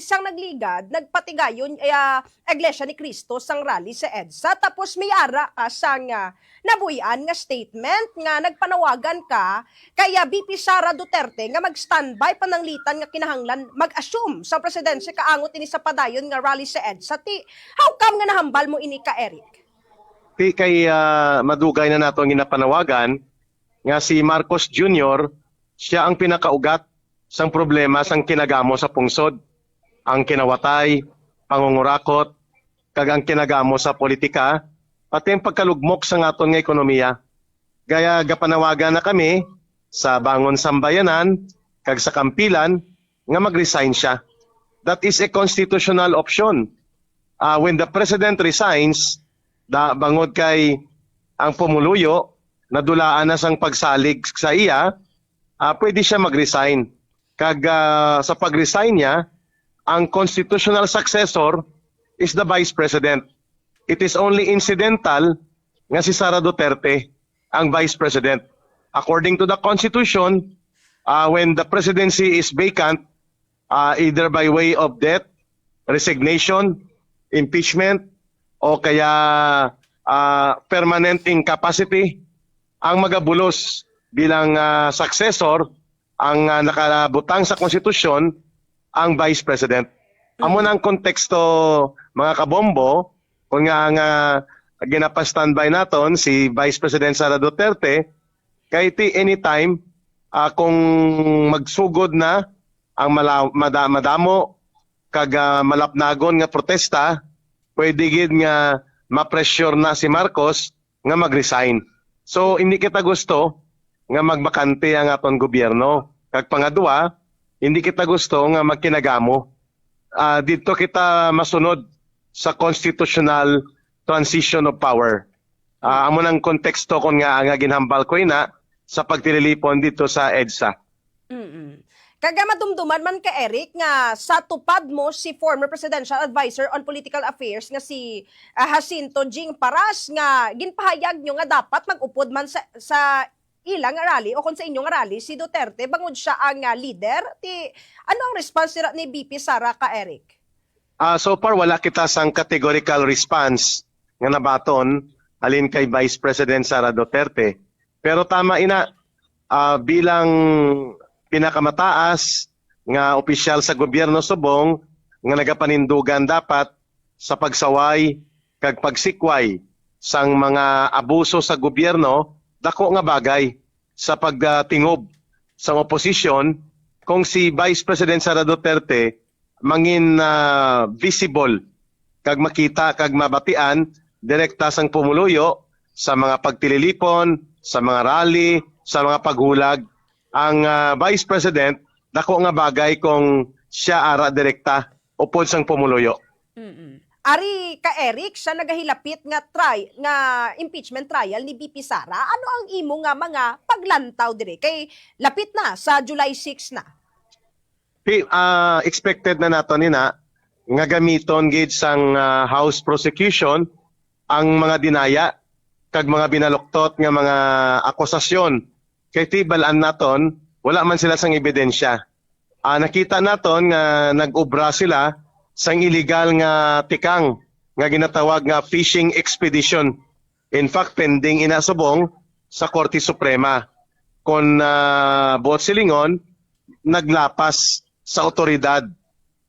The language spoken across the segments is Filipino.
Isang nagligad, nagpatigayon Iglesia ni Cristo sang rally sa EDSA, tapos may ara ka sang nabuyan nga statement nga nagpanawagan ka kaya BP Sara Duterte nga mag-standby pananglitan nga kinahanglan mag-assume sa presidensya kaangot ini sa padayon nga rally sa EDSA. How come nga nahambal mo ini ka, Eric? Kay madugay na nato ang ginapanawagan nga si Marcos Jr. siya ang pinakaugat sang problema sang kinagamo sa pungsod. Ang kinawatay, pangungurakot, kag ang kinagamo sa politika, pati ang pagkalugmok sa aton nga ekonomiya. Gaya gapanawagan na kami sa Bangon Sambayanan, kag sa Kampilan, nga mag-resign siya. That is a constitutional option. When the President resigns, bangod kay ang pumuluyo, nadulaan na sang pagsalig sa iya, pwede siya mag-resign. Kag sa pag-resign niya, ang constitutional successor is the Vice President. It is only incidental nga si Sara Duterte ang Vice President. According to the Constitution, when the presidency is vacant, either by way of death, resignation, impeachment, o kaya permanent incapacity, ang magabulos bilang successor, ang nakalabutang sa Konstitusyon, ang Vice President. Amo na ang konteksto, mga kabombo, kung nga ginapa-standby naton si Vice President Sara Duterte, kahit anytime, kung magsugod na ang madamo, kag malapnagon nga protesta, pwede gid nga ma-pressure na si Marcos nga mag-resign. So, hindi kita gusto nga magbakante ang aton gobyerno. Kag pangadua, hindi kita gusto nga magkinagamo. Dito kita masunod sa constitutional transition of power. Amo ng konteksto kung nga ginhambal ko ina sa pagtililipon dito sa EDSA. Kaga madumduman man ka, Eric, nga sa tupad mo si former Presidential Advisor on Political Affairs nga si Jacinto Jing Paras nga ginpahayag nyo nga dapat mag-upod man sa ilang rally o kung sa inyong rally si Duterte bangod siya ang leader. Ano ang response ni BP Sara ka, Eric? So far wala kita sang categorical response nga nabaton alin kay Vice President Sara Duterte. Pero tama ina, bilang pinakamataas nga opisyal sa gobyerno subong nga nagapanindugan dapat sa pagsaway kag pagsikway sang mga abuso sa gobyerno, dako nga bagay sa pagtingob sa oposisyon kung si Vice President Sara Duterte mangin visible kag makita kag mabatian direkta sang pumuluyo sa mga pagtililipon, sa mga rally, sa mga paghulag. Ang Vice President dako nga bagay kung siya ara direkta upod sang pumuluyo. Ari ka, Eric, siya nagahilapit nga impeachment trial ni BP Sara. Ano ang imo nga mga paglantaw dire? Kay lapit na sa July 6 na. Expected na nato nina nga gamiton gid sang House prosecution ang mga dinaya kag mga binaluktot nga mga akusasyon. Kay tibalan naton wala man sila sang ebidensya. Nakita naton nga nag-ubra sila sang illegal nga tikang nga ginatawag nga fishing expedition. In fact, pending inasubong sa Korte Suprema. Kung buot silingon, naglapas sa otoridad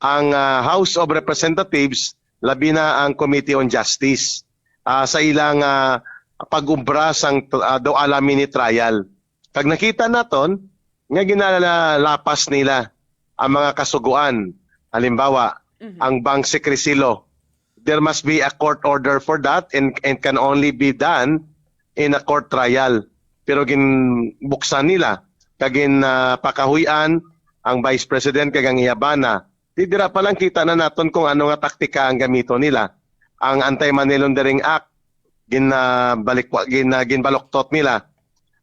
ang House of Representatives, labi na ang Committee on Justice, sa ilang pag-ubra sang doala mini trial. Kag nakita naton, nga ginalapas nila ang mga kasuguan. Halimbawa, ang bank secrecy law. There must be a court order for that and can only be done in a court trial. Pero ginbuksan nila, kagin pakahuyan ang Vice President kagang iyabana. Didira pa lang kita na naton kung ano nga taktika ang gamito nila. Ang Anti-Money Laundering Act, ginbaloktot nila.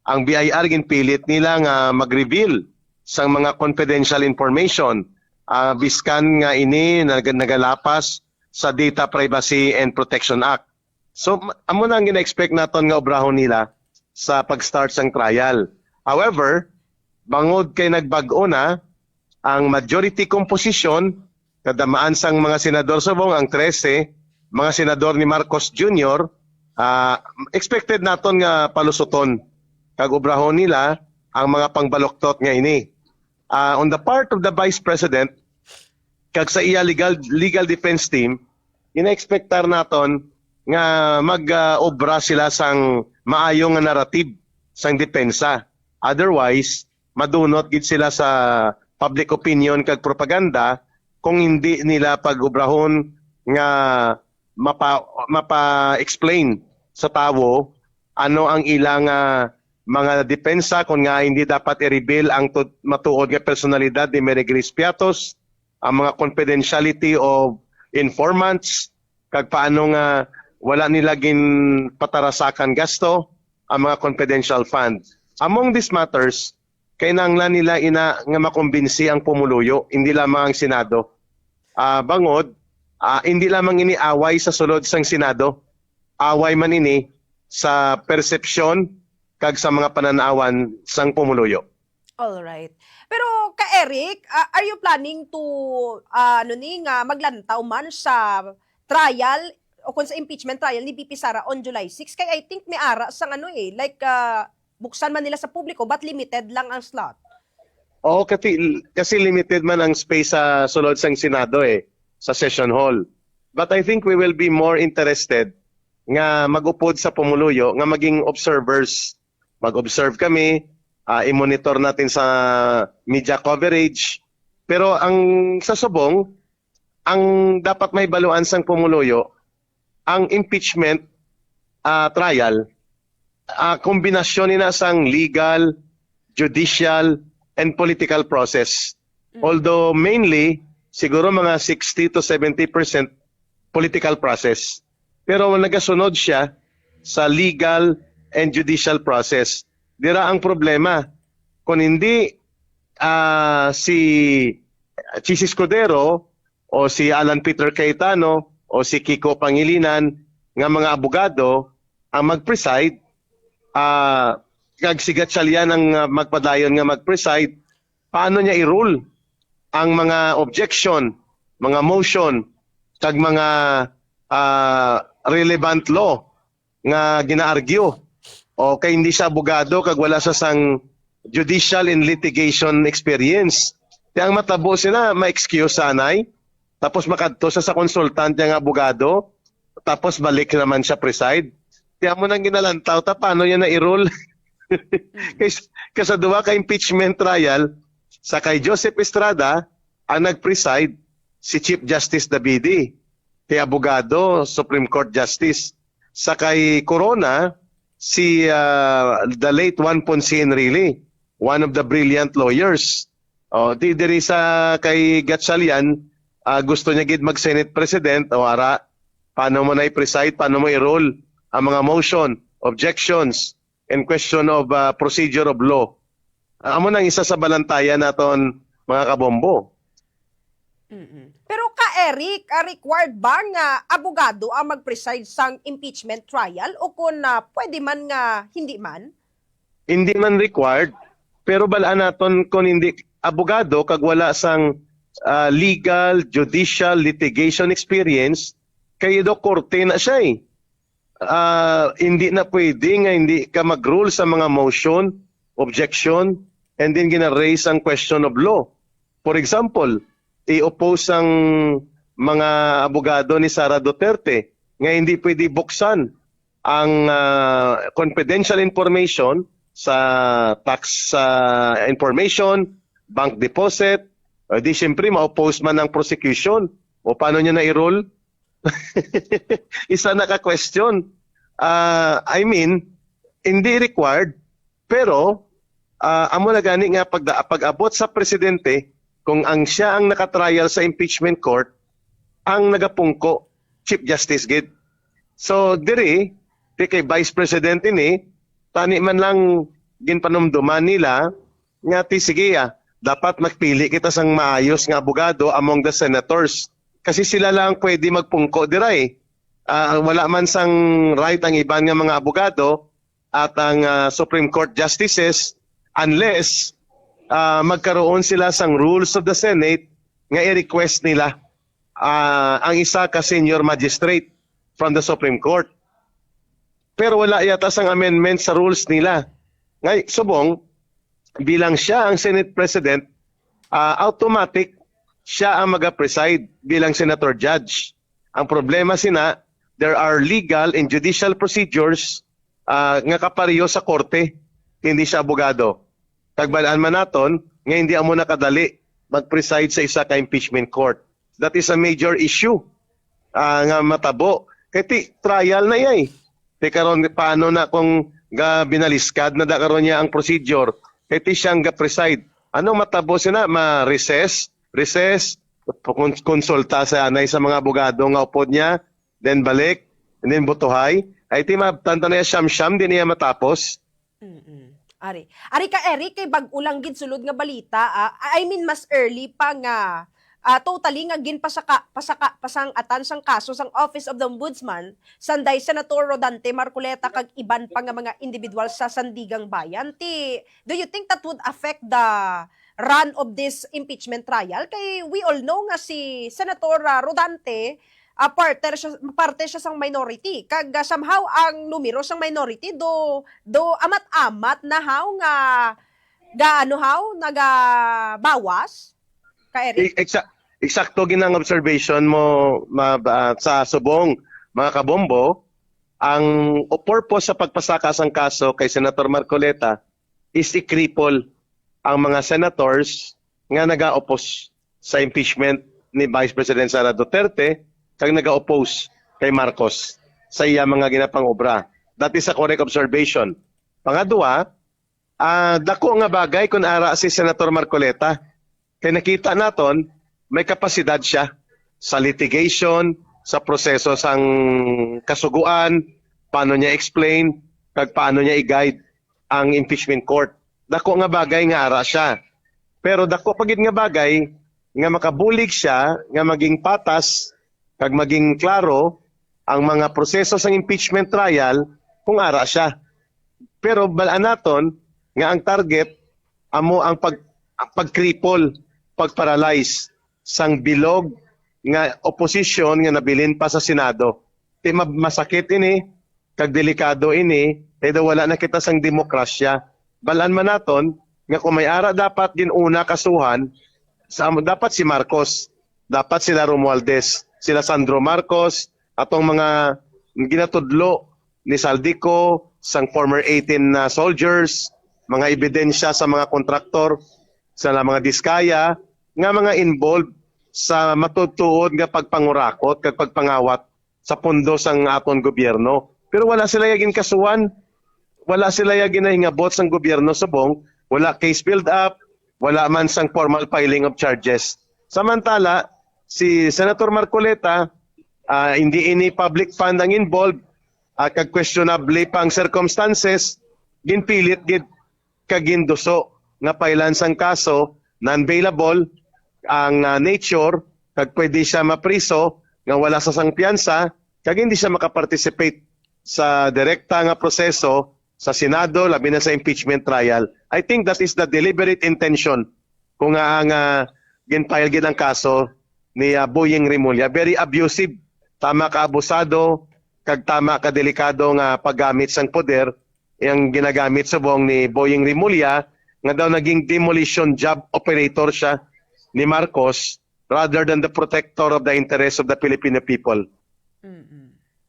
Ang BIR ginpilit nila nga mag-reveal sa mga confidential information. Biskan nga ini nagalapas sa Data Privacy and Protection Act. So, amo na ang gina-expect naton nga obrahon nila sa pag-start sang trial. However, bangod kay nagbag-o na, ang majority composition kadamaan sang mga senador subong ang 13, mga senador ni Marcos Jr., expected naton nga palusuton kag obrahon nila ang mga pangbaloktot nga ini. On the part of the Vice President, kag sa iya legal defense team, ina-expectar naton nga mag-obra sila sang maayong nga narrative sang depensa. Otherwise, madunot gid sila sa public opinion kag propaganda kung hindi nila pag-obrahon nga mapa-explain sa tawo ano ang ilang mga depensa kung nga hindi dapat i-reveal ang matuod nga personalidad ni Mary Grace Piatos, ang mga confidentiality of informants, kag paano nga wala nila gin patarasakan gasto ang mga confidential fund. Among these matters, kainanglan nila nga makumbinsi ang pumuluyo, hindi lamang ang Senado. Bangod, hindi lamang ini away sa sulod sang Senado, away man ini sa persepsyon kag sa mga pananawan sang pumuluyo. All right. Pero ka Eric, are you planning to maglantaw man sa trial o kung sa impeachment trial ni VP Sara on July 6? Kaya I think may ara sang buksan man nila sa publiko but limited lang ang slot. Oo, kasi limited man ang space sa sulod sang Senado sa session hall. But I think we will be more interested nga magupod sa pumuluyo, nga maging observers. Mag-observe kami, i-monitor natin sa media coverage. Pero ang sa subong, ang dapat may baluan sang pumuluyo, ang impeachment trial, kombinasyon nina sang legal, judicial, and political process. Although mainly, siguro mga 60 to 70% political process. Pero nagasunod siya sa legal and judicial process. Dira ang problema. Kung hindi si Chis Escudero o si Alan Peter Cayetano o si Kiko Pangilinan nga mga abogado ang mag-preside, kag si Gatchalian ang magpadayon nga mag-preside, paano niya i-rule ang mga objection, mga motion, kag mga relevant law nga gina-argue? O kay hindi siya abogado kag wala sa sang judicial and litigation experience. Kaya ang matabo sila, ma-excuse sanay, tapos makadto sa consultant nga abogado, tapos balik naman siya preside. Kaya mo nang ginalantaw, paano niya na-i-rule? Kasi duwa ka impeachment trial, sa kay Joseph Estrada, ang nag-preside si Chief Justice Davidi, kay abogado, Supreme Court Justice. Sa kay Corona, si the late Juan Ponce Enrile, one of the brilliant lawyers. Diri sa kay Gatchalian, gusto niya gid mag-Senate President, ara, paano mo na i-preside, paano mo i-roll ang mga motion, objections, and question of procedure of law. Amo nang isa sa balantayan naton mga kabombo. Pero ka Eric, required ba nga abogado ang mag-preside sang impeachment trial o kung pwede man nga hindi man? Hindi man required, pero balaan naton kung hindi abogado kag wala sang legal, judicial, litigation experience, kay do korte na siya hindi na pwede nga hindi ka mag-rule sa mga motion, objection, and then gina-raise ang question of law. For example, i-oppose ang mga abogado ni Sara Duterte nga hindi pwede buksan ang confidential information sa tax information, bank deposit, di siyempre ma-oppose man ang prosecution. O paano niya na-i-roll? Isa naka-question. I mean, hindi required, pero amo na gani nga pag-abot sa presidente, kung ang siya ang nakatrial sa impeachment court, ang nagapungko, Chief Justice gid. So, diri, kay Vice President ini, tani man lang ginpanumduman nila, nga sige dapat magpili kita sang maayos nga abogado among the senators. Kasi sila lang pwede magpungko dira wala man sang right ang iban nga mga abogado at ang Supreme Court Justices unless magkaroon sila sang rules of the Senate nga i-request nila ang isa ka senior magistrate from the Supreme Court. Pero wala yata sang amendment sa rules nila. Ngay, subong, bilang siya ang Senate President, automatic siya ang mag-preside bilang Senator Judge. Ang problema sina, there are legal and judicial procedures nga kapareho sa korte, hindi siya abogado. Tagbalaan man naton, nga hindi amo nakadali mag-preside sa isa ka impeachment court. That is a major issue nga matabo. Kaya trial na yay. Karon paano na kung binaliskad na karon niya ang procedure, kaya siyang preside. Anong matabo sina? Ma-recess, konsulta sa anay sa mga abogado nga upod niya, then balik, and then butuhay. Ay mabtanta na siyam-siyam, di niya matapos. Ari ka Eric, kay bag-ulang gid sulod nga balita, I mean mas early pa nga totally nga gin pasang atan sang kaso sang Office of the Ombudsman sanday Senator Rodante Marcoleta kag iban pa nga mga individual sa Sandigang Bayan. Do you think that would affect the run of this impeachment trial? Kay we all know nga si Senator Rodante parte siya sang minority kag somehow ang numero sang minority do amat-amat na haw nga nagabawas ka Eric. Eksakto ginang observation mo sa subong mga kabombo. Ang purpose sa pagpasaka sang kaso kay Senator Marcoleta is i-cripple ang mga senators nga naga-oppose sa impeachment ni Vice President Sara Duterte kag naga-oppose kay Marcos sa iya mga ginapang obra. That is a correct observation. Pangadua, dako nga bagay kung ara si Senator Marcoleta. Kaya nakita naton, may kapasidad siya sa litigation, sa proseso sang kasuguan, paano niya explain, kag paano niya i-guide ang impeachment court. Dako nga bagay nga ara siya. Pero dako pagid nga bagay nga makabulig siya, nga maging patas, kag maging klaro ang mga proseso sang impeachment trial kung ara siya. Pero balaan naton nga ang target amo ang pag-cripple, pag-paralyze sang bilog nga opposition nga nabilin pa sa Senado. Masakit ini, kag delikado ini, kaya wala na kita sang demokrasya. Balaan man naton nga kung may ara dapat din una kasuhan, dapat si Marcos, dapat sila Romualdez, sila Sandro Marcos, atong mga ginatudlo ni Saldico, sang former 18 na soldiers, mga ebidensya sa mga kontraktor, sa mga diskaya, nga mga involved sa matutuod nga pagpangurakot kag pagpangawat sa pundo sang aton gobyerno. Pero wala sila yagin kasuhan, wala sila yagin na hingabot sang gobyerno subong, wala case build up, wala man sang formal filing of charges. Samantala, si Senator Marcoleta, hindi ini public fund ang involved, kag questionable pang circumstances, ginpilit gid kag ginduso nga pailan sang kaso, non-bailable ang nature, kag pwede siya mapriso nga wala sa sang piyansa, kag hindi siya makaparticipate sa direkta nga proseso sa Senado, labi na sa impeachment trial. I think that is the deliberate intention kung ang ginfile gid ang kaso ni Boying Rimulya. Very abusive, tama ka abusado, kag tama ka delikado nga paggamit sang poder, yung ginagamit sa buong ni Boying Rimulya, nga daw naging demolition job operator siya ni Marcos rather than the protector of the interests of the Filipino people.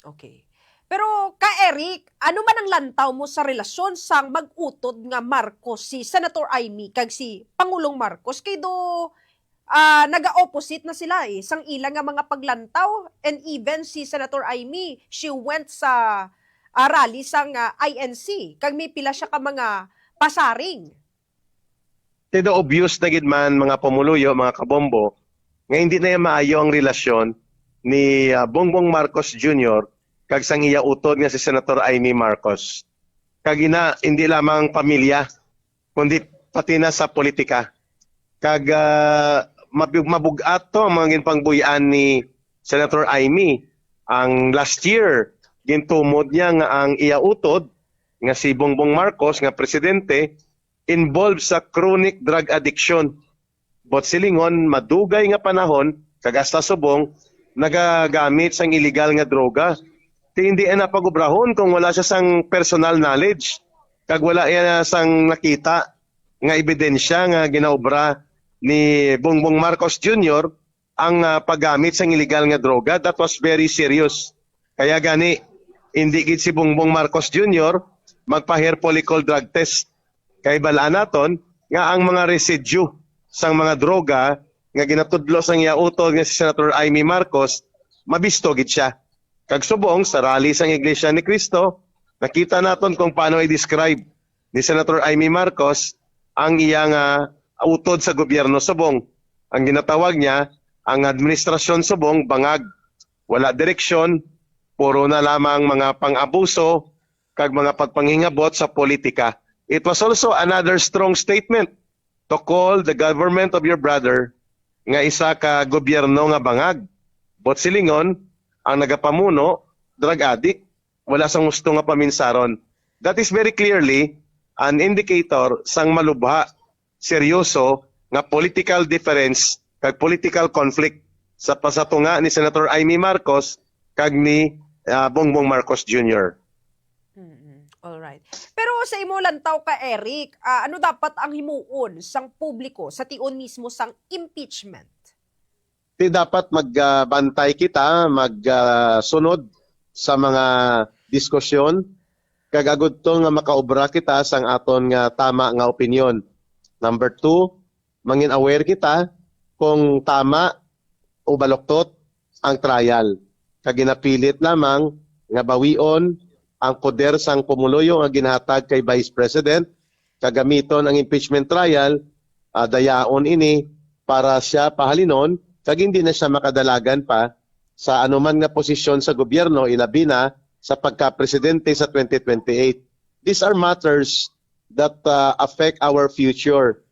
Okay. Pero ka Eric, ano man ang lantaw mo sa relasyon sang mag-utod nga Marcos si Senator Amy kag si Pangulong Marcos kay do naga-opposite na sila sang ilang nga mga paglantaw, and even si Senator Amy, she went sa rally sang INC kag may pila siya ka mga pasaring. Tido obvious na gid man mga pumuluyo, mga kabombo, nga hindi na yung maayo ang relasyon ni Bongbong Marcos Jr. kag sang iya utod nga si Senator Amy Marcos. Kag hindi lamang pamilya, kundi pati na sa politika. Kag mabugat to ang mga ginpangbuyan ni Senator Amy. Ang last year, gintumod niya nga ang iya utod nga si Bongbong Marcos nga presidente involved sa chronic drug addiction. But silingon, madugay nga panahon, kagasta subong nagagamit sang illegal nga droga. Ti hindi na pagubrahon kung wala siya sang personal knowledge. Kag wala yan sang nakita nga ebidensya nga ginaobra ni Bongbong Marcos Jr. ang paggamit sang illegal nga droga. That was very serious. Kaya gani, hindi gid si Bongbong Marcos Jr. magpa-hair follicle drug test. Kay balaan naton nga ang mga residue sang mga droga nga ginatudlo sang iya utol nga si Senator Amy Marcos, mabisto gid siya. Kag subong sa rally sang Iglesia ni Cristo, nakita naton kung paano i-describe ni Senator Amy Marcos ang iyang utod sa gobyerno subong. Ang ginatawag niya, ang administrasyon subong bangag, wala direksyon, puro na lamang mga pang-abuso kag mga pagpanghingabot sa politika. It was also another strong statement to call the government of your brother nga isa ka gobyerno nga bangag. Bot silingon, ang nagapamuno, drug addict, wala sang gusto nga paminsaron. That is very clearly an indicator sang malubha, seryoso nga political difference kag political conflict sa pasatunga ni Senator Amy Marcos kag ni Bongbong Marcos Jr. Alright. Pero sa imo lantaw ka, Eric, ano dapat ang himuon sang publiko sa tion mismo sang impeachment? Di dapat magbantay kita, magsunod sa mga diskusyon, kagagod to nga makaobra kita sang aton nga tama nga opinyon. Number 2, mangin aware kita kung tama o baloktot ang trial. Kaginapilit lamang nga bawion ang poder sang pumuluyo nga ginhatag kay Vice President, kagamiton ang impeachment trial, dayaon ini para siya pahalinon, kag hindi na siya makadalagan pa sa anuman nga posisyon sa gobyerno, ilabi na sa pagka-presidente sa 2028. These are matters that affect our future.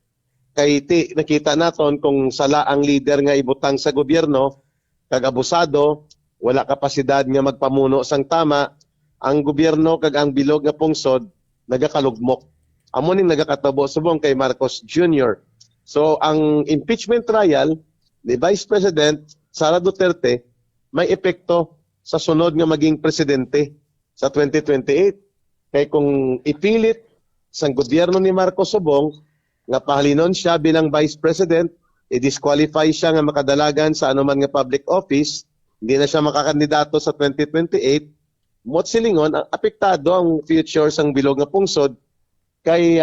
Kay nakita naton kung sala ang leader nga ibutang sa gobyerno, kag abusado, wala kapasidad nga magpamuno sang tama, ang gobyerno kag ang bilog nga pungsod nagakalugmok. Amo ning nagakatabo subong kay Marcos Jr. So ang impeachment trial ni Vice President Sara Duterte may epekto sa sunod nga maging presidente sa 2028. Kay kung ipilit sang gobyerno ni Marcos subong nga pahalinon siya bilang Vice President, i-disqualify siya nga makadalagan sa anuman nga public office, hindi na siya makakandidato sa 2028, mot silingon, apektado ang future sang bilog nga pungsod kay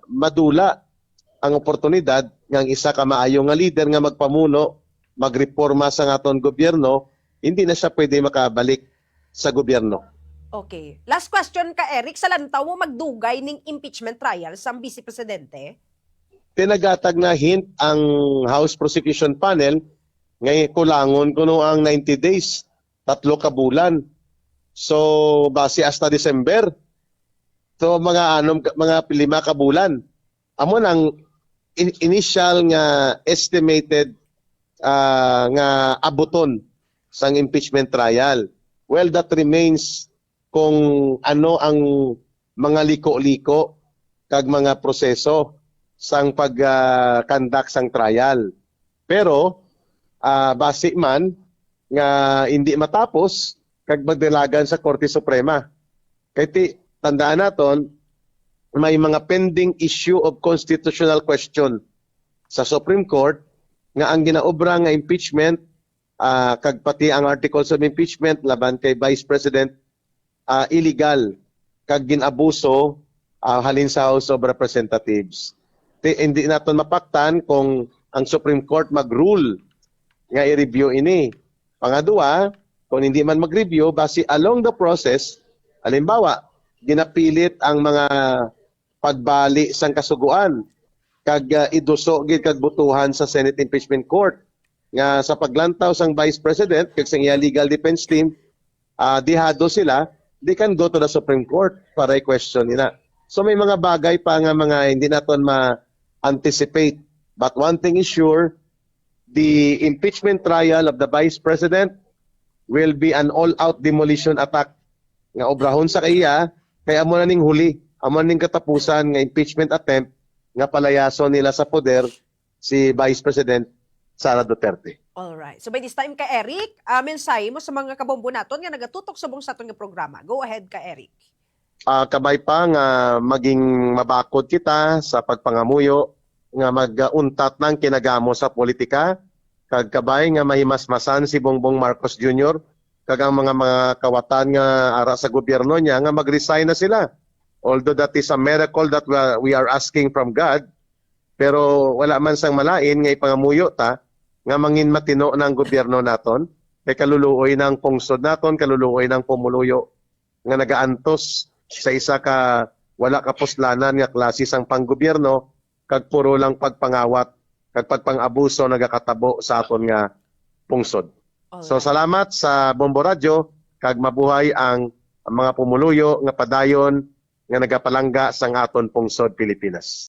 madula ang oportunidad ng isa ka maayo nga leader nga magpamuno, magreforma sa aton gobyerno, hindi na siya pwede makabalik sa gobyerno. Okay. Last question ka, Eric. Sa lantaw mo magdugay ning impeachment trial sa Vice Presidente? Tinagatag na hint ang House Prosecution Panel ngay kulangon kuno ang 90 days, 3 ka bulan. So base hasta December. So mga 5 ka bulan. Amo nang initial nga estimated nga abuton sang impeachment trial. Well, that remains kung ano ang mga liko-liko kag mga proseso sang pag-conduct sang trial. Pero base man nga hindi matapos kag magdalagan sa Korte Suprema. Kay tandaan naton may mga pending issue of constitutional question sa Supreme Court nga ang ginaobra nga impeachment kag pati ang articles of impeachment laban kay Vice President illegal kag ginabuso halin sa House of Representatives. Hindi naton mapaktan kung ang Supreme Court mag-rule nga i-review ini. Pangadua, kung hindi man mag-review, base along the process, halimbawa, ginapilit ang mga pagbali sang kasuguan kag iduso gid kag butuhan sa Senate Impeachment Court nga sa paglantaw sang Vice President kag sang iya legal defense team dihado sila, they can go to the Supreme Court para i-question nila. So may mga bagay pa nga mga hindi naton ma-anticipate, but one thing is sure, the impeachment trial of the Vice President will be an all-out demolition attack nga obrahon sa kaya kaya amo na ning huli, amo ning katapusan nga impeachment attempt nga palayason nila sa poder si Vice President Sara Duterte. Alright. So by this time ka Eric, mensahe mo sa mga kabombo naton nga nagatutok sa buong sa aton nga programa. Go ahead ka Eric. Kabay pa nga maging mabakod kita sa pagpangamuyo nga mag-untat ng kinagamo sa politika kag kabay nga mahimasmasan si Bongbong Marcos Jr. kag ang mga kawatan nga ara sa gobyerno niya nga mag-resign na sila. Although that is a miracle that we are asking from God, pero wala man sang malain nga ipangamuyo ta nga mangin matino ng gobyerno naton kay kaluluoy ng pungsod naton, kaluluoy ng pumuluyo nga nagaantos sa isa ka wala ka puslanan nga klase sang panggobyerno kag puro lang pagpangawat kag pagpang-abuso nagakatabo sa aton nga pungsod. So salamat sa Bombo Radio kag mabuhay ang mga pumuluyo nga padayon nga nagapalangga sang aton pungsod Pilipinas.